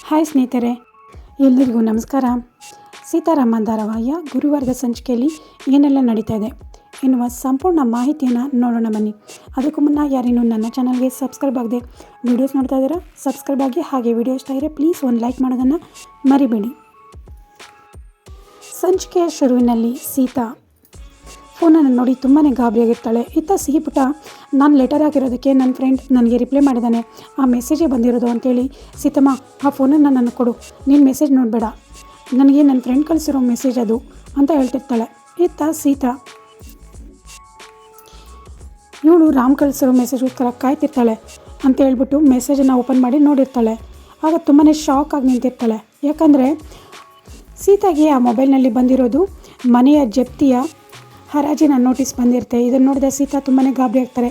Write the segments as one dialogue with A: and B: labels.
A: Hi ಸ್ನೇಹಿತರೆ, ಎಲ್ಲರಿಗೂ ನಮಸ್ಕಾರ. ಸೀತಾರಾಮ ಧಾರಾವಾಹಿಯ ಗುರುವಾರದ ಸಂಚಿಕೆಯಲ್ಲಿ ಏನೆಲ್ಲ ನಡೀತಾ ಇದೆ ಎನ್ನುವ ಸಂಪೂರ್ಣ ಮಾಹಿತಿಯನ್ನು ನೋಡೋಣ ಬನ್ನಿ. ಅದಕ್ಕೂ ಮುನ್ನ ಯಾರೇನು ನನ್ನ ಚಾನಲ್ಗೆ ಸಬ್ಸ್ಕ್ರೈಬ್ ಆಗದೆ ವೀಡಿಯೋಸ್ ನೋಡ್ತಾ ಇದ್ದೀರಾ, ಸಬ್ಸ್ಕ್ರೈಬ್ ಆಗಿ. ಹಾಗೆ ವಿಡಿಯೋ ಇಷ್ಟ ಇದ್ದರೆ ಪ್ಲೀಸ್ ಒಂದು ಲೈಕ್ ಮಾಡೋದನ್ನು ಮರಿಬೇಡಿ. ಸಂಚಿಕೆಯ ಶುರುವಿನಲ್ಲಿ ಸೀತಾ ಫೋನನ್ನು ನೋಡಿ ತುಂಬಾ ಗಾಬರಿಯಾಗಿರ್ತಾಳೆ. ಇತ್ತ ಸಿಹಿ ಪುಟ, ನಾನು ಲೆಟರ್ ಹಾಕಿರೋದಕ್ಕೆ ನನ್ನ ಫ್ರೆಂಡ್ ನನಗೆ ರಿಪ್ಲೈ ಮಾಡಿದ್ದಾನೆ, ಆ ಮೆಸೇಜೇ ಬಂದಿರೋದು ಅಂತೇಳಿ, ಸೀತಮ್ಮ ಆ ಫೋನನ್ನು ನನಗೆ ಕೊಡು, ನೀನು ಮೆಸೇಜ್ ನೋಡಬೇಡ, ನನಗೆ ನನ್ನ ಫ್ರೆಂಡ್ ಕಳಿಸಿರೋ ಮೆಸೇಜ್ ಅದು ಅಂತ ಹೇಳ್ತಿರ್ತಾಳೆ. ಇತ್ತ ಸೀತಾ ಇವಳು ರಾಮ್ ಕಳಿಸಿರೋ ಮೆಸೇಜ್ಗೋಸ್ಕರ ಕಾಯ್ತಿರ್ತಾಳೆ ಅಂತ ಹೇಳ್ಬಿಟ್ಟು ಮೆಸೇಜನ್ನು ಓಪನ್ ಮಾಡಿ ನೋಡಿರ್ತಾಳೆ. ಆಗ ತುಂಬಾ ಶಾಕ್ ಆಗಿ ನಿಂತಿರ್ತಾಳೆ. ಯಾಕಂದರೆ ಸೀತಾಗೆ ಆ ಮೊಬೈಲ್ನಲ್ಲಿ ಬಂದಿರೋದು ಮನೆಯ ಜಪ್ತಿಯ ಹರಾಜಿನ ನೋಟಿಸ್ ಬಂದಿರುತ್ತೆ. ಇದನ್ನು ನೋಡಿದ ಸೀತಾ ತುಂಬಾ ಗಾಬರಿ ಆಗ್ತಾರೆ.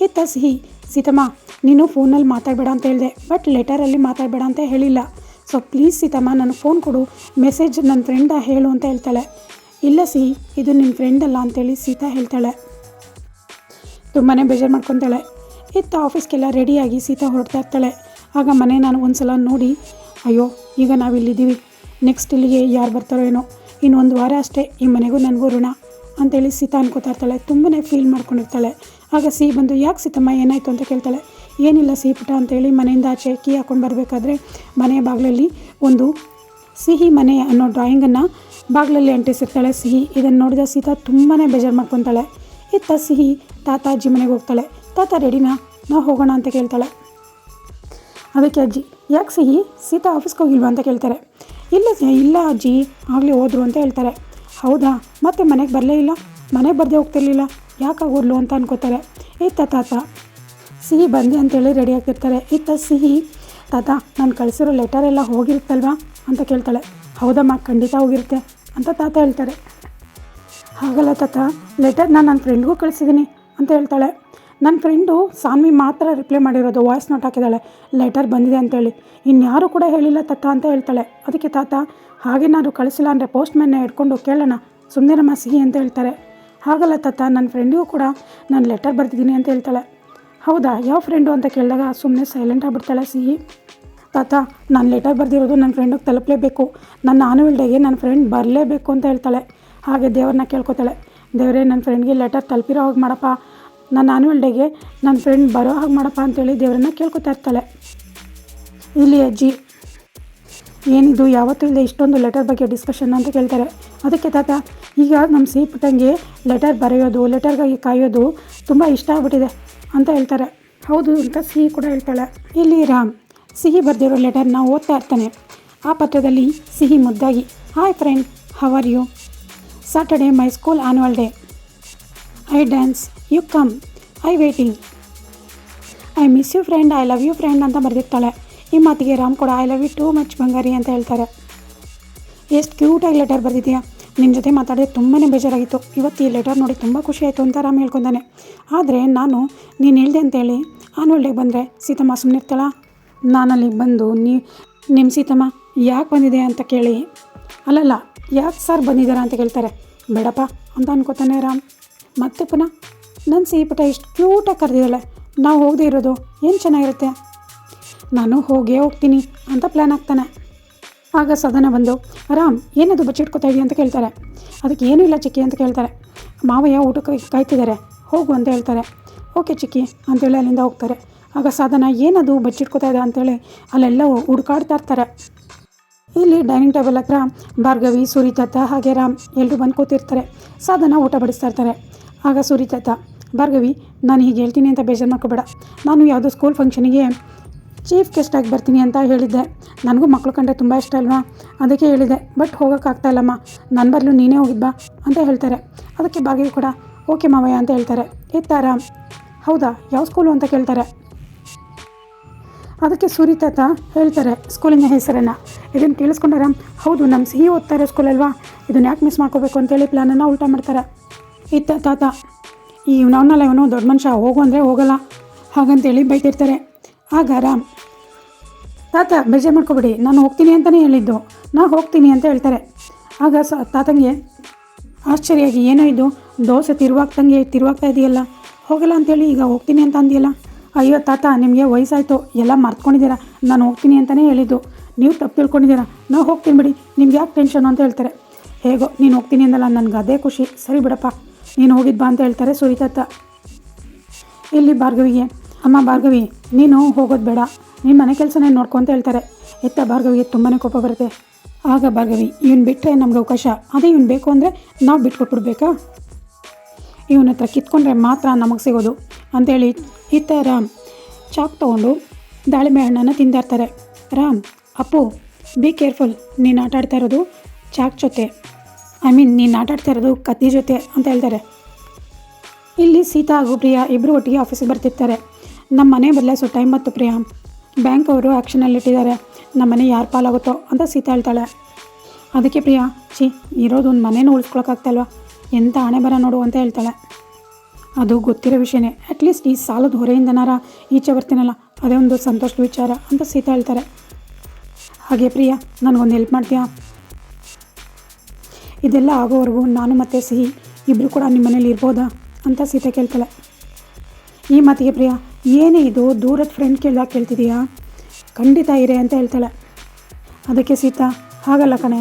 A: ಇತ್ತ ಸಿಹಿ, ಸೀತಮ್ಮ ನೀನು ಫೋನಲ್ಲಿ ಮಾತಾಡಬೇಡ ಅಂತ ಹೇಳಿದೆ, ಬಟ್ ಲೆಟರಲ್ಲಿ ಮಾತಾಡಬೇಡ ಅಂತ ಹೇಳಿಲ್ಲ, ಸೊ ಪ್ಲೀಸ್ ಸೀತಮ್ಮ ನನಗೆ ಫೋನ್ ಕೊಡು, ಮೆಸೇಜ್ ನನ್ನ ಫ್ರೆಂಡ ಹೇಳು ಅಂತ ಹೇಳ್ತಾಳೆ. ಇಲ್ಲ ಸಿಹಿ, ಇದು ನಿನ್ನ ಫ್ರೆಂಡ್ ಅಲ್ಲ ಅಂತೇಳಿ ಸೀತಾ ಹೇಳ್ತಾಳೆ. ತುಂಬಾ ಬೇಜಾರು ಮಾಡ್ಕೊತಾಳೆ. ಇತ್ತ ಆಫೀಸ್ಗೆಲ್ಲ ರೆಡಿಯಾಗಿ ಸೀತಾ ಹೊರಡ್ತಾ ಇರ್ತಾಳೆ. ಆಗ ಮನೆ ನಾನು ಒಂದು ಸಲ ನೋಡಿ, ಅಯ್ಯೋ ಈಗ ನಾವಿಲ್ಲಿದ್ದೀವಿ, ನೆಕ್ಸ್ಟ್ ಇಲ್ಲಿಗೆ ಯಾರು ಬರ್ತಾರೋ ಏನೋ, ಇನ್ನು ಒಂದು ವಾರ ಅಷ್ಟೇ ಈ ಮನೆಗೂ ನನಗೂ ಋಣ ಅಂತೇಳಿ ಸೀತಾ ಅನ್ಕೋತಾ ಇರ್ತಾಳೆ. ತುಂಬಾ ಫೀಲ್ ಮಾಡ್ಕೊಂಡಿರ್ತಾಳೆ. ಆಗ ಸಿಹಿ ಬಂದು, ಯಾಕೆ ಸೀತಮ್ಮ ಏನಾಯಿತು ಅಂತ ಕೇಳ್ತಾಳೆ. ಏನಿಲ್ಲ ಸಿಹಿ ಪುಟ ಅಂತೇಳಿ ಮನೆಯಿಂದ ಆಚೆ ಕೀ ಹಾಕ್ಕೊಂಡು ಬರಬೇಕಾದ್ರೆ ಮನೆಯ ಬಾಗಿಲಲ್ಲಿ ಒಂದು ಸಿಹಿ ಮನೆ ಅನ್ನೋ ಡ್ರಾಯಿಂಗನ್ನು ಬಾಗಿಲಲ್ಲಿ ಅಂಟಿಸಿರ್ತಾಳೆ ಸಿಹಿ. ಇದನ್ನು ನೋಡಿದ ಸೀತಾ ತುಂಬಾ ಬೇಜಾರು ಮಾಡ್ಕೊತಾಳೆ. ಇತ್ತ ಸಿಹಿ ತಾತ ಅಜ್ಜಿ ಮನೆಗೆ ಹೋಗ್ತಾಳೆ. ತಾತ ರೆಡಿನಾ, ನಾವು ಹೋಗೋಣ ಅಂತ ಕೇಳ್ತಾಳೆ. ಅದಕ್ಕೆ ಅಜ್ಜಿ, ಯಾಕೆ ಸಿಹಿ ಸೀತಾ ಆಫೀಸ್ಗೆ ಹೋಗಿಲ್ವಾ ಅಂತ ಕೇಳ್ತಾರೆ. ಇಲ್ಲ ಅಜ್ಜಿ, ಆಗಲೇ ಹೋದ್ರು ಅಂತ ಹೇಳ್ತಾರೆ. ಹೌದಾ, ಮತ್ತೆ ಮನೆಗೆ ಬರಲೇ ಇಲ್ಲ, ಮನೆಗೆ ಬರದೇ ಹೋಗ್ತಿರ್ಲಿಲ್ಲ, ಯಾಕಾಗೋದ್ಲು ಅಂತ ಅನ್ಕೋತಾರೆ. ಇತ್ತ ತಾತ ಸಿಹಿ ಬಂದೆ ಅಂತೇಳಿ ರೆಡಿ ಆಗ್ತಿರ್ತಾರೆ. ಇತ್ತ ಸಿಹಿ, ತಾತ ನಾನು ಕಳಿಸಿರೋ ಲೆಟರ್ ಎಲ್ಲ ಹೋಗಿರುತ್ತಲ್ವಾ ಅಂತ ಕೇಳ್ತಾಳೆ. ಹೌದಮ್ಮ, ಖಂಡಿತ ಹೋಗಿರುತ್ತೆ ಅಂತ ತಾತ ಹೇಳ್ತಾರೆ. ಹಾಗಲ್ಲ ತಾತ, ಲೆಟರ್ ನಾನು ನನ್ನ ಫ್ರೆಂಡ್ಗೂ ಕಳಿಸಿದ್ದೀನಿ ಅಂತ ಹೇಳ್ತಾಳೆ. ನನ್ನ ಫ್ರೆಂಡು ಸಾನ್ವಿ ಮಾತ್ರ ರಿಪ್ಲೈ ಮಾಡಿರೋದು, ವಾಯ್ಸ್ ನೋಟ್ ಹಾಕಿದ್ದಾಳೆ, ಲೆಟರ್ ಬಂದಿದೆ ಅಂತೇಳಿ, ಇನ್ಯಾರೂ ಕೂಡ ಹೇಳಿಲ್ಲ ತಾತ ಅಂತ ಹೇಳ್ತಾಳೆ. ಅದಕ್ಕೆ ತಾತ, ಹಾಗೇನಾದ್ರು ಕಳಿಸಿಲ್ಲ ಅಂದರೆ ಪೋಸ್ಟ್ ಮ್ಯಾನ್ನ ಹಿಡ್ಕೊಂಡು ಕೇಳೋಣ, ಸುಮ್ಮನೆರಮ್ಮ ಸಿಹಿ ಅಂತ ಹೇಳ್ತಾರೆ. ಹಾಗಲ್ಲ ತಾತ, ನನ್ನ ಫ್ರೆಂಡಿಗೂ ಕೂಡ ನಾನು ಲೆಟರ್ ಬರೆದಿದ್ದೀನಿ ಅಂತ ಹೇಳ್ತಾಳೆ. ಹೌದಾ, ಯಾವ ಫ್ರೆಂಡು ಅಂತ ಕೇಳಿದಾಗ ಸುಮ್ಮನೆ ಸೈಲೆಂಟ್ ಆಗಿಬಿಡ್ತಾಳೆ ಸಿಹಿ. ತಾತ, ನಾನು ಲೆಟರ್ ಬರೆದಿರೋದು ನನ್ನ ಫ್ರೆಂಡಿಗೆ ತಲುಪಲೇಬೇಕು, ನನ್ನ ಆನ್ಯುವಲ್ ಡೇಗೆ ನನ್ನ ಫ್ರೆಂಡ್ ಬರಲೇಬೇಕು ಅಂತ ಹೇಳ್ತಾಳೆ. ಹಾಗೆ ದೇವ್ರನ್ನ ಕೇಳ್ಕೊತಾಳೆ. ದೇವರೇ, ನನ್ನ ಫ್ರೆಂಡ್ಗೆ ಲೆಟರ್ ತಲುಪಿರೋ ಹಾಗೆ ಮಾಡಪ್ಪ, ನನ್ನ ಆನ್ಯುವಲ್ ಡೇಗೆ ನನ್ನ ಫ್ರೆಂಡ್ ಬರೋ ಹಾಗೆ ಮಾಡಪ್ಪ ಅಂತೇಳಿ ದೇವರನ್ನ ಕೇಳ್ಕೊತಾ ಇರ್ತಾಳೆ. ಇಲ್ಲಿ ಅಜ್ಜಿ, ಏನಿದು ಯಾವತ್ತೂ ಇಲ್ಲದೆ ಇಷ್ಟೊಂದು ಲೆಟರ್ ಬಗ್ಗೆ ಡಿಸ್ಕಷನ್ ಅಂತ ಕೇಳ್ತಾರೆ. ಅದಕ್ಕೆ ತಾತ, ಈಗ ನಮ್ಮ ಸಿಹಿ ಪುಟ್ಟಂಗೆ ಲೆಟರ್ ಬರೆಯೋದು, ಲೆಟರ್ಗಾಗಿ ಕಾಯೋದು ತುಂಬ ಇಷ್ಟ ಆಗ್ಬಿಟ್ಟಿದೆ ಅಂತ ಹೇಳ್ತಾರೆ. ಹೌದು ಅಂತ ಸಿಹಿ ಕೂಡ ಹೇಳ್ತಾಳೆ. ಇಲ್ಲಿ ರಾಮ್ ಸಿಹಿ ಬರೆದಿರೋ ಲೆಟರ್ನ ಓದ್ತಾ ಇರ್ತಾನೆ. ಆ ಪತ್ರದಲ್ಲಿ ಸಿಹಿ ಮುದ್ದಾಗಿ, hi friend, how are you, Saturday my school annual day, I dance, you come, I waiting, I miss you friend, I love you friend ಅಂತ ಬರೆದಿರ್ತಾಳೆ. ಈ ಮಾತಿಗೆ ರಾಮ್ ಕೂಡ I love you too much ಬಂಗಾರಿ ಅಂತ ಹೇಳ್ತಾರೆ. ಎಷ್ಟು ಕ್ಯೂಟಾಗಿ ಲೆಟರ್ ಬರೆದಿದೆಯಾ, ನಿನ್ನ ಜೊತೆ ಮಾತಾಡಿದ್ರೆ ತುಂಬಾ ಬೇಜಾರಾಗಿತ್ತು, ಇವತ್ತು ಈ ಲೆಟರ್ ನೋಡಿ ತುಂಬ ಖುಷಿ ಆಯಿತು ಅಂತ ರಾಮ್ ಹೇಳ್ಕೊತಾನೆ. ಆದರೆ ನೀನು ಹೇಳಿದೆ ಅಂತೇಳಿ ಆನ್ಯುವಲ್ ಡೇಗೆ ಬಂದರೆ ಸೀತಮ್ಮ ಸುಮ್ಮನಿರ್ತಾಳ, ನಾನಲ್ಲಿ ಬಂದು ನಿಮ್ಮ ಸೀತಮ್ಮ ಯಾಕೆ ಬಂದಿದೆ ಅಂತ ಕೇಳಿ, ಅಲ್ಲಲ್ಲ ಯಾಕೆ ಸರ್ ಬಂದಿದ್ದಾರಾ ಅಂತ ಕೇಳ್ತಾರೆ. ಬೇಡಪ್ಪ ಅಂತ ಅನ್ಕೋತಾನೆ ರಾಮ್. ಮತ್ತೆ ಪುನಃ, ನನ್ನ ಸಿಹಿ ಪುಟ ಇಷ್ಟು ಕ್ಯೂಟಾಗಿ ಕರೆದಿದ್ದಾಳೆ, ನಾವು ಹೋಗದೆ ಇರೋದು ಏನು ಚೆನ್ನಾಗಿರುತ್ತೆ, ನಾನು ಹೋಗೇ ಹೋಗ್ತೀನಿ ಅಂತ ಪ್ಲ್ಯಾನ್ ಆಗ್ತಾನೆ. ಆಗ ಸದನ ಬಂದು, ರಾಮ್ ಏನದು ಬಚ್ಚಿಟ್ಕೋತಾ ಇದೆಯಾ ಅಂತ ಕೇಳ್ತಾರೆ. ಅದಕ್ಕೆ ಏನೂ ಇಲ್ಲ ಚಿಕ್ಕಿ ಅಂತ ಕೇಳ್ತಾರೆ. ಮಾವಯ್ಯ ಊಟಕ್ಕೆ ಕಾಯ್ತಿದ್ದಾರೆ, ಹೋಗು ಅಂತ ಹೇಳ್ತಾರೆ. ಓಕೆ ಚಿಕ್ಕಿ ಅಂತೇಳಿ ಅಲ್ಲಿಂದ ಹೋಗ್ತಾರೆ. ಆಗ ಸಾಧನ ಏನದು ಬಚ್ಚಿಟ್ಕೋತಾ ಇದೆ ಅಂತೇಳಿ ಅಲ್ಲೆಲ್ಲ ಹುಡುಕಾಡ್ತಾ ಇರ್ತಾರೆ. ಇಲ್ಲಿ ಡೈನಿಂಗ್ ಟೇಬಲ್ ಹತ್ರ ಭಾರ್ಗವಿ, ಸೂರಿತಾತ ಹಾಗೆ ರಾಮ್ ಎಲ್ಲರೂ ಬಂದು ಕೂತಿರ್ತಾರೆ. ಸಾಧನ ಊಟ ಬಡಿಸ್ತಾ ಇರ್ತಾರೆ. ಆಗ ಸೂರಿತಾತ, ಭಾರ್ಗವಿ ನಾನು ಹೀಗೆ ಹೇಳ್ತೀನಿ ಅಂತ ಬೇಜಾರು ಮಾಡ್ಕೋಬೇಡ, ನಾನು ಯಾವುದೋ ಸ್ಕೂಲ್ ಫಂಕ್ಷನಿಗೆ ಚೀಫ್ ಗೆಸ್ಟಾಗಿ ಬರ್ತೀನಿ ಅಂತ ಹೇಳಿದ್ದೆ, ನನಗೂ ಮಕ್ಕಳು ಕಂಡ್ರೆ ತುಂಬ ಇಷ್ಟ ಅಲ್ವಾ, ಅದಕ್ಕೆ ಹೇಳಿದೆ, ಬಟ್ ಹೋಗೋಕ್ಕಾಗ್ತಾಯಿಲ್ಲಮ್ಮ, ನನ್ನ ಬದಲು ನೀನೇ ಹೋಗಿದ್ದು ಬಾ ಅಂತ ಹೇಳ್ತಾರೆ. ಅದಕ್ಕೆ ಭಾರ್ಗವಿ ಕೂಡ ಓಕೆ ಮಾವಯ್ಯ ಅಂತ ಹೇಳ್ತಾರೆ. ಇತ್ತ ರಾಮ್, ಹೌದಾ ಯಾವ ಸ್ಕೂಲು ಅಂತ ಕೇಳ್ತಾರೆ. ಅದಕ್ಕೆ ಸೂರಿತಾತ ಹೇಳ್ತಾರೆ ಸ್ಕೂಲಿನ ಹೆಸರನ್ನು. ಇದನ್ನು ಕೇಳಿಸ್ಕೊಂಡ ರಾಮ್, ಹೌದು ನಮ್ಮ ಸಿಹಿ ಓದ್ತಾ ಇರೋ ಸ್ಕೂಲ್ ಅಲ್ವಾ, ಇದನ್ನು ಯಾಕೆ ಮಿಸ್ ಮಾಡ್ಕೋಬೇಕು ಅಂತೇಳಿ ಪ್ಲ್ಯಾನನ್ನು ಉಲ್ಟಾ ಮಾಡ್ತಾರೆ. ಇತ್ತ ತಾತ, ಇವನವನ್ನೆಲ್ಲ ಇವನು ದೊಡ್ಡ ಮನುಷ್ಯ, ಹೋಗು ಅಂದರೆ ಹೋಗಲ್ಲ ಹಾಗಂತೇಳಿ ಬೈತಿರ್ತಾರೆ. ಆಗ ರಾಮ್, ತಾತ ಬೇಜಾರು ಮಾಡ್ಕೊಬೇಡಿ, ನಾನು ಹೋಗ್ತೀನಿ ಅಂತಲೇ ಹೇಳಿದ್ದು, ನಾನು ಹೋಗ್ತೀನಿ ಅಂತ ಹೇಳ್ತಾರೆ. ಆಗ ತಾತಂಗೆ ಆಶ್ಚರ್ಯವಾಗಿ, ಏನೋ ಇದು ದೋಸೆ ತಿರುವಾಗ್ತಾ ಇದೆಯಲ್ಲ, ಹೋಗಲ್ಲ ಅಂತೇಳಿ ಈಗ ಹೋಗ್ತೀನಿ ಅಂತ ಅಂದಿಯಲ್ಲ, ಅಯ್ಯೋ ತಾತ ನಿಮಗೆ ವಯಸ್ಸಾಯಿತು, ಎಲ್ಲ ಮರ್ತ್ಕೊಂಡಿದ್ದೀರಾ, ನಾನು ಹೋಗ್ತೀನಿ ಅಂತಲೇ ಹೇಳಿದ್ದು, ನೀವು ತಪ್ಪು ತಿಳ್ಕೊಂಡಿದ್ದೀರಾ, ನಾವು ಹೋಗ್ತೀನಿ ಬಿಡಿ, ನಿಮ್ಗೆ ಯಾಕೆ ಟೆನ್ಷನು ಅಂತ ಹೇಳ್ತಾರೆ. ಹೇಗೋ ನೀನು ಹೋಗ್ತೀನಿ ಅಂದಲ್ಲ, ನನಗೆ ಅದೇ ಖುಷಿ, ಸರಿ ಬಿಡಪ್ಪ ನೀನು ಹೋಗಿದ್ದು ಬಾ ಅಂತ ಹೇಳ್ತಾರೆ ಸುರಿತಾತ. ಇಲ್ಲಿ ಭಾರ್ಗವಿಗೆ, ಅಮ್ಮ ಭಾರ್ಗವಿ ನೀನು ಹೋಗೋದು ಬೇಡ, ನೀನು ಮನೆ ಕೆಲಸನೇ ನೋಡ್ಕೊ ಅಂತ ಹೇಳ್ತಾರೆ. ಭಾರ್ಗವಿಗೆ ತುಂಬಾ ಕೋಪ ಬರುತ್ತೆ. ಆಗ ಭಾರ್ಗವಿ, ಇವನು ಬಿಟ್ಟರೆ ನಮ್ಗೆ ಅವಕಾಶ, ಅದೇ ಇವನು ಬೇಕು ಅಂದರೆ ನಾವು ಬಿಟ್ಕೊಟ್ಬಿಡ್ಬೇಕಾ, ಇವನ ಹತ್ರ ಕಿತ್ಕೊಂಡ್ರೆ ಮಾತ್ರ ನಮಗೆ ಸಿಗೋದು ಅಂಥೇಳಿ ರಾಮ್ ಚಾಕ್ ತೊಗೊಂಡು ದಾಳಿಂಬೆ ಹಣ್ಣನ್ನು ತಿಂತಾಯಿರ್ತಾರೆ. ರಾಮ್, ಅಪ್ಪು ಬಿ ಕೇರ್ಫುಲ್, ನೀನು ಆಟ ಆಡ್ತಾ ಇರೋದು ಚಾಕ್ ಜೊತೆ, ನೀನು ಆಟ ಆಡ್ತಾ ಇರೋದು ಕತ್ತಿ ಜೊತೆ ಅಂತ ಹೇಳ್ತಾರೆ. ಇಲ್ಲಿ ಸೀತಾ ಹಾಗೂ ಪ್ರಿಯಾ ಇಬ್ಬರು ಒಟ್ಟಿಗೆ ಆಫೀಸಿಗೆ ಬರ್ತಿರ್ತಾರೆ. ನಮ್ಮ ಮನೆ ಬದಲಾಯಿಸೋ ಟೈಮ್ ಮತ್ತು ಪ್ರಿಯಾ, ಬ್ಯಾಂಕ್ ಅವರು ಆ್ಯಕ್ಷನಲ್ಲಿಟ್ಟಿದ್ದಾರೆ, ನಮ್ಮ ಮನೆ ಯಾರು ಪಾಲಾಗುತ್ತೋ ಅಂತ ಸೀತಾ ಹೇಳ್ತಾಳೆ. ಅದಕ್ಕೆ ಪ್ರಿಯಾ, ಇರೋದು ಒಂದು ಮನೇನೂ ಉಳಿಸ್ಕೊಳಕ್ಕಾಗ್ತಲ್ವ, ಎಂಥ ಹಣೆ ಬರ ನೋಡು ಅಂತ ಹೇಳ್ತಾಳೆ. ಅದು ಗೊತ್ತಿರೋ ವಿಷಯನೇ, ಅಟ್ಲೀಸ್ಟ್ ಈ ಸಾಲದ ಹೊರೆಯಿಂದನಾರ ಈಚೆ ಬರ್ತೀನಲ್ಲ, ಅದೇ ಒಂದು ಸಂತೋಷದ ವಿಚಾರ ಅಂತ ಸೀತಾ ಹೇಳ್ತಾರೆ. ಹಾಗೆ ಪ್ರಿಯಾ, ನನಗೊಂದು ಹೆಲ್ಪ್ ಮಾಡ್ತೀಯಾ, ಇದೆಲ್ಲ ಆಗೋವರೆಗೂ ನಾನು ಮತ್ತು ಸಿಹಿ ಇಬ್ಬರು ಕೂಡ ನಿಮ್ಮ ಮನೇಲಿ ಇರ್ಬೋದಾ ಅಂತ ಸೀತಾ ಕೇಳ್ತಾಳೆ. ಈ ಮಾತಿಗೆ ಪ್ರಿಯಾ, ಏನೇ ಇದು ದೂರದ ಫ್ರೆಂಡ್ ಕೇಳ್ದಾಗ ಕೇಳ್ತಿದೀಯಾ, ಖಂಡಿತ ಇರೇ ಅಂತ ಹೇಳ್ತಾಳೆ. ಅದಕ್ಕೆ ಸೀತಾ, ಹಾಗಲ್ಲ ಕಣೆ,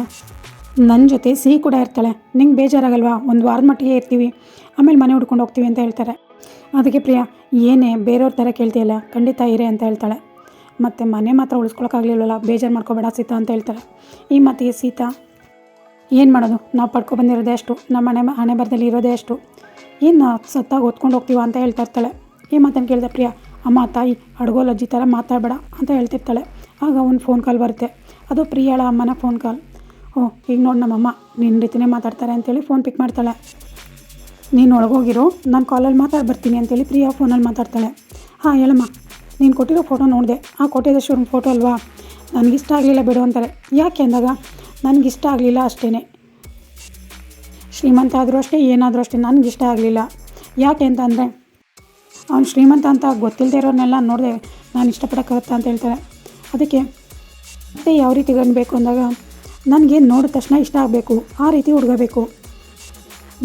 A: ನನ್ನ ಜೊತೆ ಸಿಹಿ ಕೂಡ ಇರ್ತಾಳೆ, ನಿಂಗೆ ಬೇಜಾರಾಗಲ್ವಾ, ಒಂದು ವಾರದ ಮಟ್ಟಿಗೆ ಇರ್ತೀವಿ, ಆಮೇಲೆ ಮನೆ ಹುಡ್ಕೊಂಡು ಹೋಗ್ತೀವಿ ಅಂತ ಹೇಳ್ತಾರೆ. ಅದಕ್ಕೆ ಪ್ರಿಯಾ, ಏನೇ ಬೇರೆಯವ್ರ ಥರ ಕೇಳ್ತೀಯಲ್ಲ, ಖಂಡಿತ ಇರೇ ಅಂತ ಹೇಳ್ತಾಳೆ. ಮತ್ತು ಮನೆ ಮಾತ್ರ ಉಳಿಸ್ಕೊಳಕ್ಕಾಗಲಿಲ್ವಲ್ಲ, ಬೇಜಾರು ಮಾಡ್ಕೊಬೇಡ ಸೀತಾ ಅಂತ ಹೇಳ್ತಾಳೆ. ಈ ಮಾತಿಗೆ ಸೀತಾ, ಏನು ಮಾಡೋದು, ನಾವು ಪಡ್ಕೊಬಂದಿರೋದೇ ಅಷ್ಟು, ನಮ್ಮ ಹಣೆ ಬರದಲ್ಲಿ ಇರೋದೇ ಅಷ್ಟು, ಏನು ಸತ್ತಾಗ ಹೊತ್ಕೊಂಡು ಹೋಗ್ತೀವ ಅಂತ ಹೇಳ್ತಾ ಇರ್ತಾಳೆ. ಈ ಮಾತನ್ನು ಕೇಳಿದೆ ಪ್ರಿಯಾ, ಅಮ್ಮ ತಾಯಿ ಅಡ್ಗೋಲ್ ಅಜ್ಜಿ ಥರ ಮಾತಾಡಬೇಡ ಅಂತ ಹೇಳ್ತಿರ್ತಾಳೆ. ಆಗ ಒಂದು ಫೋನ್ ಕಾಲ್ ಬರುತ್ತೆ, ಅದು ಪ್ರಿಯಾಳ ಅಮ್ಮನ ಫೋನ್ ಕಾಲ್. ಈಗ ನೋಡಿ ನಮ್ಮಮ್ಮ ನಿನ್ನ ರೀತಿಯೇ ಮಾತಾಡ್ತಾರೆ ಅಂತೇಳಿ ಫೋನ್ ಪಿಕ್ ಮಾಡ್ತಾಳೆ. ನೀನು ಒಳಗೋಗಿರೋ, ನಾನು ಕಾಲಲ್ಲಿ ಮಾತಾಡಿ ಬರ್ತೀನಿ ಅಂತೇಳಿ ಪ್ರಿಯಾ ಫೋನಲ್ಲಿ ಮಾತಾಡ್ತಾಳೆ. ಹಾಂ ಹೇಳಮ್ಮ, ನೀನು ಕೊಟ್ಟಿರೋ ಫೋಟೋ ನೋಡಿದೆ, ಆ ಕೊಟ್ಟಿದ್ದ ಶೋರೂಮ್ ಫೋಟೋ ಅಲ್ವಾ, ನನಗಿಷ್ಟ ಆಗಲಿಲ್ಲ ಬಿಡು ಅಂತಾರೆ. ಯಾಕೆ ಅಂದಾಗ, ನನಗಿಷ್ಟ ಆಗಲಿಲ್ಲ ಅಷ್ಟೇ, ಶ್ರೀಮಂತ ಆದರೂ ಅಷ್ಟೇ ಏನಾದರೂ ಅಷ್ಟೇ ನನಗಿಷ್ಟ ಆಗಲಿಲ್ಲ. ಯಾಕೆ ಅಂತ ಅಂದರೆ, ಅವ್ನು ಶ್ರೀಮಂತ ಅಂತ ಗೊತ್ತಿಲ್ಲದೆ ಇರೋರ್ನೆಲ್ಲ ನೋಡಿದೆ ನಾನು ಇಷ್ಟಪಡೋಕ್ಕಾಗತ್ತಾ ಅಂತ ಹೇಳ್ತಾರೆ. ಅದಕ್ಕೆ ಮತ್ತೆ ಯಾವ ರೀತಿ ಗಂಡಬೇಕು ಅಂದಾಗ, ನನಗೆ ನೋಡಿದ ತಕ್ಷಣ ಇಷ್ಟ ಆಗಬೇಕು, ಆ ರೀತಿ ಹುಡುಗಬೇಕು,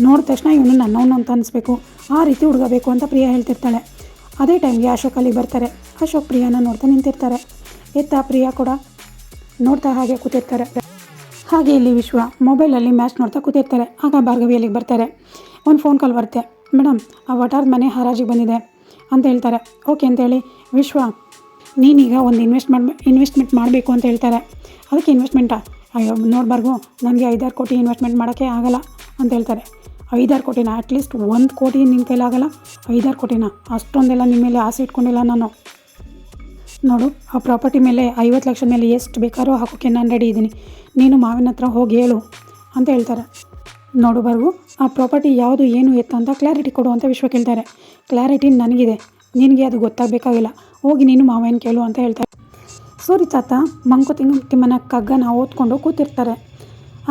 A: ನೋಡಿದ ತಕ್ಷಣ ಇವನು ನನ್ನವನು ಅಂತ ಅನಿಸ್ಬೇಕು, ಆ ರೀತಿ ಹುಡುಗಬೇಕು ಅಂತ ಪ್ರಿಯಾ ಹೇಳ್ತಿರ್ತಾಳೆ. ಅದೇ ಟೈಮ್ಗೆ ಅಶೋಕ್ ಅಲ್ಲಿಗೆ ಬರ್ತಾರೆ. ಅಶೋಕ್ ಪ್ರಿಯಾನ ನೋಡ್ತಾ ನಿಂತಿರ್ತಾರೆ. ಪ್ರಿಯಾ ಕೂಡ ನೋಡ್ತಾ ಹಾಗೆ ಕೂತಿರ್ತಾರೆ. ಹಾಗೆ ಇಲ್ಲಿ ವಿಶ್ವ ಮೊಬೈಲಲ್ಲಿ ಮ್ಯಾಚ್ ನೋಡ್ತಾ ಕೂತಿರ್ತಾರೆ. ಆಗ ಭಾರ್ಗವಿ ಅಲ್ಲಿಗೆ ಬರ್ತಾರೆ. ಒಂದು ಫೋನ್ ಕಾಲ್ ಬರುತ್ತೆ, ಮೇಡಮ್ ಆ ವಟಾರದ ಮನೆ ಹರಾಜಿಗೆ ಬಂದಿದೆ ಅಂತ ಹೇಳ್ತಾರೆ. ಓಕೆ ಅಂತೇಳಿ, ವಿಶ್ವ ನೀನೀಗ ಒಂದು ಇನ್ವೆಸ್ಟ್ಮೆಂಟ್ ಮಾಡಬೇಕು ಅಂತ ಹೇಳ್ತಾರೆ. ಅದಕ್ಕೆ ಇನ್ವೆಸ್ಟ್ಮೆಂಟಾ, ಅಯ್ಯೋ ನೋಡ್ಬಾರ್ಗು, ನನಗೆ 5-6 ಕೋಟಿ ಇನ್ವೆಸ್ಟ್ಮೆಂಟ್ ಮಾಡೋಕ್ಕೆ ಆಗಲ್ಲ ಅಂತ ಹೇಳ್ತಾರೆ. 5-6 ಕೋಟಿನ, ಅಟ್ಲೀಸ್ಟ್ 1 ಕೋಟಿ ನಿನ್ನ ಕೈಲಾಗಲ್ಲ, 5-6 ಕೋಟಿನ, ಅಷ್ಟೊಂದೆಲ್ಲ ನಿಮ್ಮ ಮೇಲೆ ಆಸೆ ಇಟ್ಕೊಂಡಿಲ್ಲ ನಾನು. ನೋಡು, ಆ ಪ್ರಾಪರ್ಟಿ ಮೇಲೆ 50 ಲಕ್ಷ ಮೇಲೆ ಎಷ್ಟು ಬೇಕಾದ್ರೂ ಹಾಕೋಕ್ಕೆ ನಾನು ರೆಡಿ ಇದ್ದೀನಿ, ನೀನು ಮಾವಿನ ಹತ್ರ ಹೋಗಿ ಹೇಳು ಅಂತ ಹೇಳ್ತಾರೆ. ನೋಡು ಬರ್ಗು, ಆ ಪ್ರಾಪರ್ಟಿ ಯಾವುದು ಏನು ಎತ್ತ ಅಂತ ಕ್ಲಾರಿಟಿ ಕೊಡು ಅಂತ ವಿಶ್ವ ಕೇಳ್ತಾರೆ. ಕ್ಲಾರಿಟಿ ನನಗಿದೆ, ನಿನಗೆ ಅದು ಗೊತ್ತಾಗಬೇಕಾಗಿಲ್ಲ, ಹೋಗಿ ನೀನು ಮಾವನ ಕೇಳು ಅಂತ ಹೇಳ್ತಾರೆ. ಸೂರಿ ತಾತ ಮಂಕುತಿಮ್ಮನ ಕಗ್ಗನ ಓದ್ಕೊಂಡು ಕೂತಿರ್ತಾರೆ.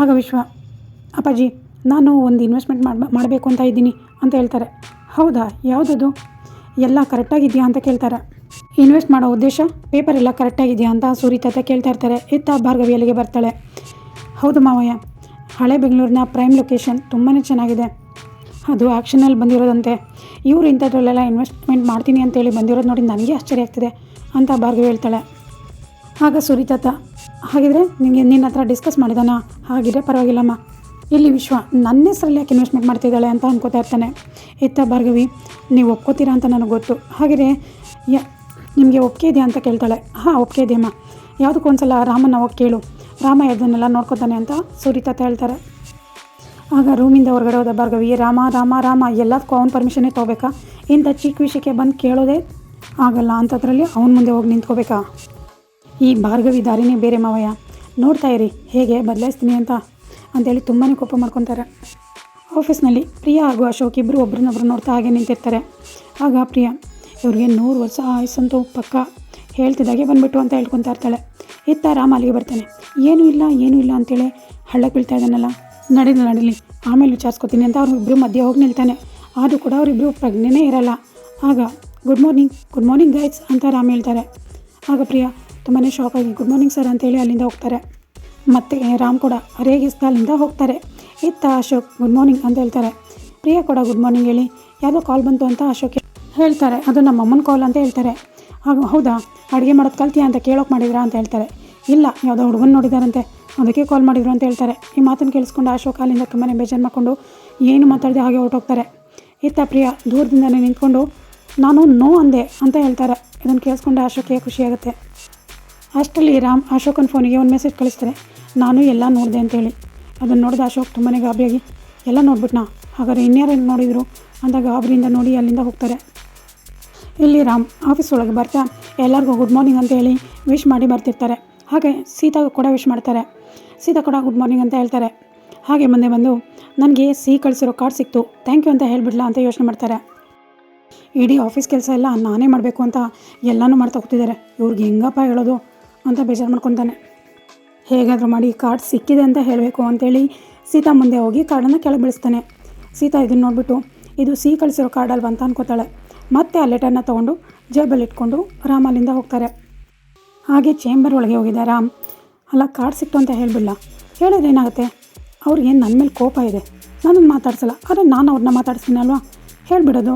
A: ಆಗ ವಿಶ್ವ, ಅಪ್ಪಾಜಿ ನಾನು ಒಂದು ಇನ್ವೆಸ್ಟ್ಮೆಂಟ್ ಮಾಡಬೇಕು ಅಂತ ಇದ್ದೀನಿ ಅಂತ ಹೇಳ್ತಾರೆ. ಹೌದಾ, ಯಾವುದದು, ಎಲ್ಲ ಕರೆಕ್ಟಾಗಿದೆಯಾ ಅಂತ ಕೇಳ್ತಾರೆ. ಇನ್ವೆಸ್ಟ್ ಮಾಡೋ ಉದ್ದೇಶ, ಪೇಪರ್ ಎಲ್ಲ ಕರೆಕ್ಟಾಗಿದೆಯಾ ಅಂತ ಸೂರಿ ತಾತ ಕೇಳ್ತಾ ಇರ್ತಾರೆ. ಭಾರ್ಗವಿ ಅಲ್ಲಿಗೆ ಬರ್ತಾಳೆ. ಹೌದು ಮಾವಯ್ಯ, ಹಳೆ ಬೆಂಗಳೂರಿನ ಪ್ರೈಮ್ ಲೊಕೇಶನ್ ತುಂಬಾ ಚೆನ್ನಾಗಿದೆ, ಅದು ಆ್ಯಕ್ಷನಲ್ಲಿ ಬಂದಿರೋದಂತೆ, ಇವರು ಇಂಥದ್ರಲ್ಲೆಲ್ಲ ಇನ್ವೆಸ್ಟ್ಮೆಂಟ್ ಮಾಡ್ತೀನಿ ಅಂತೇಳಿ ಬಂದಿರೋದು ನೋಡಿ ನನಗೆ ಆಶ್ಚರ್ಯ ಆಗ್ತಿದೆ ಅಂತ ಭಾರ್ಗವಿ ಹೇಳ್ತಾಳೆ. ಆಗ ಸೂರಿ ತಾತ, ಹಾಗಿದ್ರೆ ನಿನ್ನ ಹತ್ರ ಡಿಸ್ಕಸ್ ಮಾಡಿದಾನ, ಹಾಗಿದ್ರೆ ಪರವಾಗಿಲ್ಲಮ್ಮ. ಇಲ್ಲಿ ವಿಶ್ವ ನನ್ನ ಹೆಸರಲ್ಲಿ ಯಾಕೆ ಇನ್ವೆಸ್ಟ್ಮೆಂಟ್ ಮಾಡ್ತಿದ್ದಾಳೆ ಅಂತ ಅನ್ಕೋತಾ ಇರ್ತಾನೆ. ಭಾರ್ಗವಿ, ನೀವು ಒಪ್ಕೋತೀರಾ ಅಂತ ನನಗೆ ಗೊತ್ತು, ಹಾಗೆಯೇ ನಿಮಗೆ ಒಪ್ಪಿಗೆ ಇದೆಯಾ ಅಂತ ಕೇಳ್ತಾಳೆ. ಹಾಂ ಒಪ್ಪಿಗೆ ಇದೆಯಮ್ಮ, ಯಾವುದಕ್ಕೂ ಒಂದು ಸಲ ರಾಮನ ಹೋಗಿ ಕೇಳು, ರಾಮ ಅದನ್ನೆಲ್ಲ ನೋಡ್ಕೊತಾನೆ ಅಂತ ಸೂರಿ ತಾತ ಹೇಳ್ತಾರೆ. ಆಗ ರೂಮಿಂದ ಹೊರಗಡೆ ಹೋದ ಭಾರ್ಗವಿ, ರಾಮ ರಾಮ ರಾಮ ಎಲ್ಲದಕ್ಕೂ ಅವ್ನ ಪರ್ಮಿಷನ್ನೇ ತೊಗೋಬೇಕಾ, ಇಂಥ ಚಿಕ್ಕ ವಿಷಯಕ್ಕೆ ಬಂದು ಕೇಳೋದೇ ಆಗಲ್ಲ ಅಂಥದ್ರಲ್ಲಿ ಅವ್ನ ಮುಂದೆ ಹೋಗಿ ನಿಂತ್ಕೋಬೇಕಾ, ಈ ಭಾರ್ಗವಿ ದಾರಿನೇ ಬೇರೆ ಮಾವಯ್ಯ, ನೋಡ್ತಾ ಇರಿ ಹೇಗೆ ಬದಲಾಯಿಸ್ತೀನಿ ಅಂತೇಳಿ ತುಂಬಾ ಕೋಪ ಮಾಡ್ಕೊತಾರೆ. ಆಫೀಸ್ನಲ್ಲಿ ಪ್ರಿಯಾ ಹಾಗೂ ಅಶೋಕ್ ಇಬ್ಬರು ಒಬ್ರನ್ನೊಬ್ರು ನೋಡ್ತಾ ಹಾಗೆ ನಿಂತಿರ್ತಾರೆ. ಆಗ ಪ್ರಿಯಾ, ಇವ್ರಿಗೆ 100 ವರ್ಷ ಆಯಸ್ಸಂತೂ ಪಕ್ಕ ಹೇಳ್ತಿದ್ದಾಗೆ ಬಂದುಬಿಟ್ಟು ಅಂತ ಹೇಳ್ಕೊತಾ ಇರ್ತಾಳೆ. ರಾಮ ಅಲ್ಲಿಗೆ ಬರ್ತಾನೆ. ಏನೂ ಇಲ್ಲ ಅಂತೇಳಿ ಹಳ್ಳಕ್ಕೆ ಬೀಳ್ತಾ ಇದ್ದಾನಲ್ಲ, ನಡೀಲಿ ಆಮೇಲೆ ವಿಚಾರಿಸ್ಕೊತೀನಿ ಅಂತ ಅವ್ರಿಬ್ರು ಮಧ್ಯೆ ಹೋಗಿ ನಿಲ್ತಾನೆ. ಆದರೂ ಕೂಡ ಅವರಿಬ್ಬರು ಪ್ರಜ್ಞೆನೇ ಇರಲ್ಲ. ಆಗ ಗುಡ್ ಮಾರ್ನಿಂಗ್ ಗೈಸ್ ಅಂತ ರಾಮ ಹೇಳ್ತಾರೆ. ಆಗ ಪ್ರಿಯಾ ತುಂಬಾ ಶಾಕ್ ಆಗಿ ಗುಡ್ ಮಾರ್ನಿಂಗ್ ಸರ್ ಅಂತೇಳಿ ಅಲ್ಲಿಂದ ಹೋಗ್ತಾರೆ. ಮತ್ತು ರಾಮ್ ಕೂಡ ರೇಗಿಸ್ತಾ ಅಲ್ಲಿಂದ ಹೋಗ್ತಾರೆ. ಅಶೋಕ್ ಗುಡ್ ಮಾರ್ನಿಂಗ್ ಅಂತ ಹೇಳ್ತಾರೆ. ಪ್ರಿಯಾ ಕೂಡ ಗುಡ್ ಮಾರ್ನಿಂಗ್ ಹೇಳಿ ಯಾವುದೋ ಕಾಲ್ ಬಂತು ಅಂತ ಅಶೋಕ್ ಹೇಳ್ತಾರೆ. ಅದು ನಮ್ಮ ಅಮ್ಮನ ಕಾಲ್ ಅಂತ ಹೇಳ್ತಾರೆ. ಆಗ ಹೌದಾ, ಅಡುಗೆ ಮಾಡೋದು ಕಲ್ತೀಯಾ ಅಂತ ಕೇಳೋಕೆ ಮಾಡಿದ್ರಾ ಅಂತ ಹೇಳ್ತಾರೆ. ಇಲ್ಲ ಯಾವುದೋ ಹುಡುಗನ ನೋಡಿದಾರಂತೆ, ಅದಕ್ಕೆ ಕಾಲ್ ಮಾಡಿದ್ರು ಅಂತ ಹೇಳ್ತಾರೆ. ಈ ಮಾತನ್ನು ಕೇಳಿಸ್ಕೊಂಡು ಅಶೋಕ್ ಅಲ್ಲಿಂದ ತುಂಬಾ ಬೇಜಾರು ಮಾಡಿಕೊಂಡು ಏನು ಮಾತಾಡದೆ ಹಾಗೆ ಹೊರಟೋಗ್ತಾರೆ. ಇತ್ತ ಪ್ರಿಯಾ ದೂರದಿಂದನೇ ನಿಂತ್ಕೊಂಡು ನಾನು ನೋ ಅಂದೆ ಅಂತ ಹೇಳ್ತಾರೆ. ಇದನ್ನು ಕೇಳಿಸ್ಕೊಂಡು ಅಶೋಕ್ಗೆ ಖುಷಿಯಾಗುತ್ತೆ. ಅಷ್ಟರಲ್ಲಿ ರಾಮ್ ಅಶೋಕನ ಫೋನಿಗೆ ಒಂದು ಮೆಸೇಜ್ ಕಳಿಸ್ತಾರೆ, ನಾನು ಎಲ್ಲ ನೋಡಿದೆ ಅಂತೇಳಿ. ಅದನ್ನು ನೋಡಿದ ಅಶೋಕ್ ತುಂಬಾ ಗಾಬರಿಯಾಗಿ ಎಲ್ಲ ನೋಡ್ಬಿಟ್ನಾ, ಹಾಗಾದ್ರೆ ಇನ್ಯಾರೇನು ನೋಡಿದರು ಅಂತ ಗಾಬರಿಯಿಂದ ನೋಡಿ ಅಲ್ಲಿಂದ ಹೋಗ್ತಾರೆ. ಇಲ್ಲಿ ರಾಮ್ ಆಫೀಸ್ ಒಳಗೆ ಬರ್ತಾ ಎಲ್ಲರಿಗೂ ಗುಡ್ ಮಾರ್ನಿಂಗ್ ಅಂತ ಹೇಳಿ ವಿಶ್ ಮಾಡಿ ಬರ್ತಿರ್ತಾರೆ. ಹಾಗೆ ಸೀತಾಗೂ ಕೂಡ ವಿಶ್ ಮಾಡ್ತಾರೆ. ಸೀತಾ ಕೂಡ ಗುಡ್ ಮಾರ್ನಿಂಗ್ ಅಂತ ಹೇಳ್ತಾರೆ. ಹಾಗೆ ಮುಂದೆ ಬಂದು ನನಗೆ ಕಳಿಸಿರೋ ಕಾರ್ಡ್ ಸಿಕ್ತು, ಥ್ಯಾಂಕ್ ಯು ಅಂತ ಹೇಳಿಬಿಡ್ಲಾ ಅಂತ ಯೋಚನೆ ಮಾಡ್ತಾರೆ. ಇಡೀ ಆಫೀಸ್ ಕೆಲಸ ಎಲ್ಲ ನಾನೇ ಮಾಡಬೇಕು ಅಂತ ಎಲ್ಲನೂ ಮಾಡ್ತಾ ಕೂತಿದ್ದಾರೆ, ಇವ್ರಿಗೆ ಹೆಂಗಪ್ಪ ಹೇಳೋದು ಅಂತ ಬೇಜಾರು ಮಾಡ್ಕೊತಾನೆ. ಹೇಗಾದರೂ ಮಾಡಿ ಕಾರ್ಡ್ ಸಿಕ್ಕಿದೆ ಅಂತ ಹೇಳಬೇಕು ಅಂತೇಳಿ ಸೀತಾ ಮುಂದೆ ಹೋಗಿ ಕಾರ್ಡನ್ನು ಕೆಳಗೆ ಬೀಳಿಸ್ತಾನೆ. ಸೀತಾ ಇದನ್ನು ನೋಡಿಬಿಟ್ಟು ಇದು ಕಳಿಸಿರೋ ಕಾರ್ಡ್ ಅಲ್ವಾ ಅಂತ ಅನ್ಕೋತಾಳೆ. ಮತ್ತೆ ಆ ಲೆಟರ್ನ ತೊಗೊಂಡು ಜೇಬಲ್ಲಿ ಇಟ್ಕೊಂಡು ರಾಮ್ ಅಲ್ಲಿಂದ ಹೋಗ್ತಾರೆ. ಹಾಗೆ ಚೇಂಬರ್ ಒಳಗೆ ಹೋಗಿದ್ದ ರಾಮ್, ಅಲ್ಲ ಕಾರ್ಡ್ ಸಿಕ್ತು ಅಂತ ಹೇಳಿಬಿಡಲ್ಲ, ಹೇಳಿದ್ರೆ ಏನಾಗುತ್ತೆ, ಅವ್ರಿಗೆ ನನ್ನ ಮೇಲೆ ಕೋಪ ಇದೆ, ನನ್ನನ್ನು ಮಾತಾಡ್ಸಲ್ಲ, ಆದರೆ ನಾನು ಅವ್ರನ್ನ ಮಾತಾಡಿಸ್ತೀನಿ ಅಲ್ವಾ, ಹೇಳಿಬಿಡೋದು.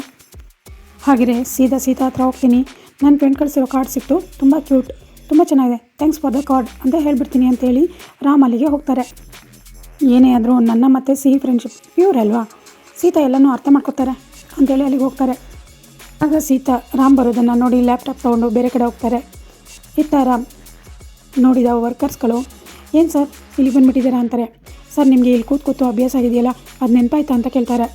A: ಹಾಗೆಯೇ ಸೀತಾ ಹತ್ರ ಹೋಗ್ತೀನಿ, ನನ್ನ ಫ್ರೆಂಡ್ ಕಳಿಸಿರೋ ಕಾರ್ಡ್ ಸಿಕ್ತು, ತುಂಬ ಕ್ಯೂಟ್, ತುಂಬ ಚೆನ್ನಾಗಿದೆ, ಥ್ಯಾಂಕ್ಸ್ ಫಾರ್ ದ ಕಾರ್ಡ್ ಅಂತ ಹೇಳ್ಬಿಡ್ತೀನಿ ಅಂತೇಳಿ ರಾಮ್ ಅಲ್ಲಿಗೆ ಹೋಗ್ತಾರೆ. ಏನೇ ಆದರೂ ನನ್ನ ಮತ್ತು ಫ್ರೆಂಡ್ಶಿಪ್ ಪ್ಯೂರ್ ಅಲ್ವಾ, ಸೀತಾ ಎಲ್ಲನೂ ಅರ್ಥ ಮಾಡ್ಕೊತಾರೆ ಅಂತೇಳಿ ಅಲ್ಲಿಗೆ ಹೋಗ್ತಾರೆ. ಆಗ ಸೀತಾ ರಾಮ್ ಬರೋದನ್ನು ನೋಡಿ ಲ್ಯಾಪ್ಟಾಪ್ ತೊಗೊಂಡು ಬೇರೆ ಕಡೆ ಹೋಗ್ತಾರೆ. ಇತ್ತ ರಾಮ್ ನೋಡಿದ ವರ್ಕರ್ಸ್ಗಳು, ಏನು ಸರ್ ಇಲ್ಲಿ ಬಂದುಬಿಟ್ಟಿದ್ದೀರಾ ಅಂತಾರೆ. ಸರ್ ನಿಮಗೆ ಇಲ್ಲಿ ಕೂತು ಅಭ್ಯಾಸ ಆಗಿದೆಯಲ್ಲ, ಅದು ನೆನಪಾಯ್ತಾ ಅಂತ ಕೇಳ್ತಾರೆ.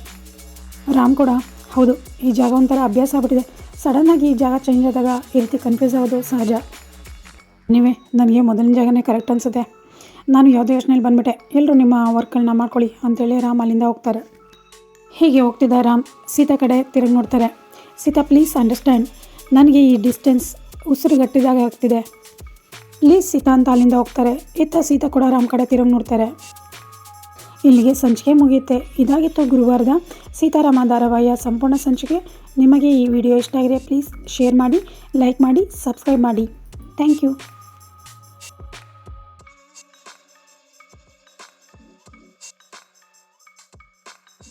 A: ರಾಮ್ ಕೂಡ ಹೌದು, ಈ ಜಾಗ ಒಂಥರ ಅಭ್ಯಾಸ ಆಗ್ಬಿಟ್ಟಿದೆ, ಸಡನ್ನಾಗಿ ಈ ಜಾಗ ಚೇಂಜ್ ಆದಾಗ ಈ ರೀತಿ ಕನ್ಫ್ಯೂಸ್ ಆಗೋದು ಸಹಜ. ನೀವೇ ನನಗೆ ಮೊದಲನೇ ಜಾಗನೇ ಕರೆಕ್ಟ್ ಅನಿಸುತ್ತೆ, ನಾನು ಯಾವುದೇ ಯೋಚನೆಯಲ್ಲಿ ಬಂದುಬಿಟ್ಟೆ, ಎಲ್ಲರೂ ನಿಮ್ಮ ವರ್ಕ್ಗಳನ್ನ ಮಾಡ್ಕೊಳ್ಳಿ ಅಂತೇಳಿ ರಾಮ್ ಅಲ್ಲಿಂದ ಹೋಗ್ತಾರೆ. ಹೀಗೆ ಹೋಗ್ತಿದ್ದ ರಾಮ್ ಸೀತಾ ಕಡೆ ತಿರುಗಿ ನೋಡ್ತಾರೆ. ಸೀತಾ ಪ್ಲೀಸ್ ಅಂಡರ್ಸ್ಟ್ಯಾಂಡ್, ನನಗೆ ಈ ಡಿಸ್ಟೆನ್ಸ್ ಉಸಿರುಗಟ್ಟಿದಾಗ ಆಗ್ತಿದೆ, ಪ್ಲೀಸ್ ಸೀತಾ ಅಂತ ಅಲ್ಲಿಂದ ಹೋಗ್ತಾರೆ. ಇತ್ತ ಸೀತಾ ಕೂಡ ರಾಮ್ ಕಡೆ ತಿರುಗಿ ನೋಡ್ತಾರೆ. ಇಲ್ಲಿಗೆ ಸಂಚಿಕೆ ಮುಗಿಯುತ್ತೆ. ಇದಾಗಿತ್ತು ಗುರುವಾರದ ಸೀತಾರಾಮ ಧಾರಾವಾಹಿಯ ಸಂಪೂರ್ಣ ಸಂಚಿಕೆ. ನಿಮಗೆ ಈ ವಿಡಿಯೋ ಇಷ್ಟ ಆಗಿದೆ ಪ್ಲೀಸ್ ಶೇರ್ ಮಾಡಿ, ಲೈಕ್ ಮಾಡಿ, ಸಬ್ಸ್ಕ್ರೈಬ್ ಮಾಡಿ. Thank you.